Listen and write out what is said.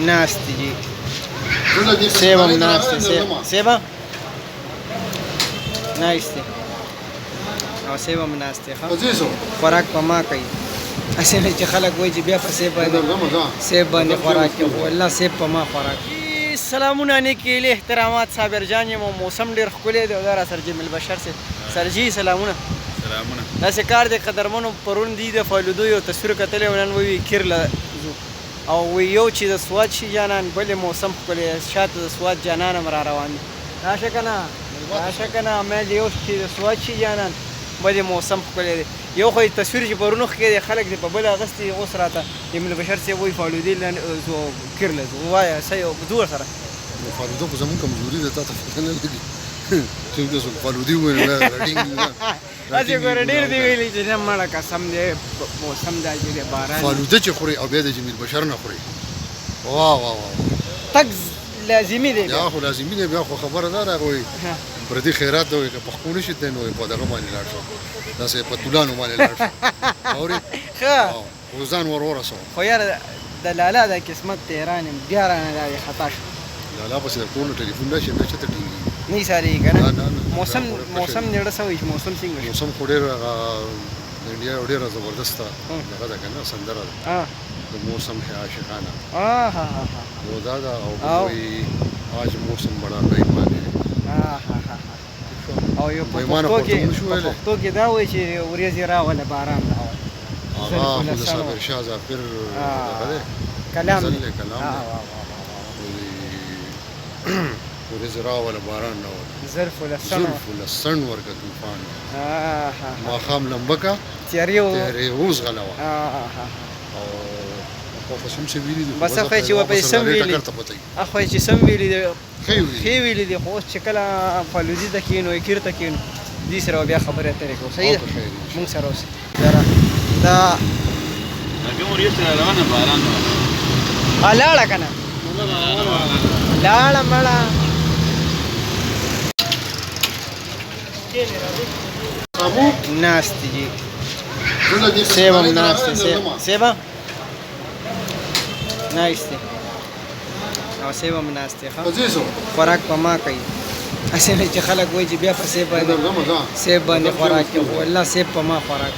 ناست جی سیب هم ناست سیب نایسته او سیب هم ناسته خوراک په ما کوي اسې نه چې خلک وایي چې بیا په سیب باندې خوراک کوي خو الله سیب په ما خوراک کوي. سلامونه نیکې له احترامات صابر جان یم موسم ډېر ښکلی دی او دا را سر جمیل بشر صاحب سرجي سلامونه داسې کار دی قدرمنو پرون دی د فالودو یو تصویر کتلی و نن وایي کیر له ځو او وی یو چې د سوات شي جانان بلې موسم ښکلی شاته د سوات جانان هم را روان دي راشه که نه راشه که نه امید یو چې د سوات شي جانان بلې موسم ښکلی دی یو خو تصویر چې پرونو ښکې دی خلک دې په بل اغوستي اوس راته جمیل بشر صاحب وایي فالودې کیر له ځو ووایه څه یو ځو ورسره فالوده خو زمونږ کمزوري ده تا ته پته نه لګي چې تاسو فالودې وویل هسې ګوره ډېر دې ویلي چې نه مړه قسم دی موسم دا چې دی باران فالوده چې خوري او بیا د جمیل بشر نه خوري واه واه واه تګ لازمي دی بیا خو لازمي دی بیا خو خبره ده هغوی پردي خیرات ده وایي که پښتو نه شي دی نو په دغه باندې لاړ شو داسې په تولانو باندې لاړ شو اورې ښه خو ځان ور ورسوه خو یاره د لالا د قسمت تهران یم بیا رانه دا خطا شو لالا پسې د کور نه ټلیفون راشي بیا چېرته ټینګېږي نه ساري که نه موسم نیړه څه وایي چې موسم څنګه شو موسم خو ډېر د انډیا یو ډېره زبردسته دغه ده که نه سندره ده د موسم ہے عاشقانه نو دا ده او وایي آج موسم بڑا بېایمان ہے او یو په پښتو کې دا وایي چې ورېځې راوله باران هغه خو د صابر شاه ظافر دغه دی کلام غزل دی کلام دی ورېځې راوله باران راوله زلف لسن ورکه طوفان ماښام لمبکه تیارې اوس غلوه او پروفیسور څه ویلي دي بس خو چې وپسې سم ویلي خو چې سم ویلي دي ښې ویلي دي خو اوس چې کله فالودي ته کښېنو کیر ته کښېنو دې سره بیا خبرې اترې کوو صحیح ده مونږ سره اوسئ دا لاړه که نه لاړه مړه ناست جی سیب هم ناسته سیب نایسته او سیب هم ناسته خوراک په ما کوي اسې نه چې خلک وایي چې بیا په سیب باندې خوراک کوي خو الله سیب په ما خوراک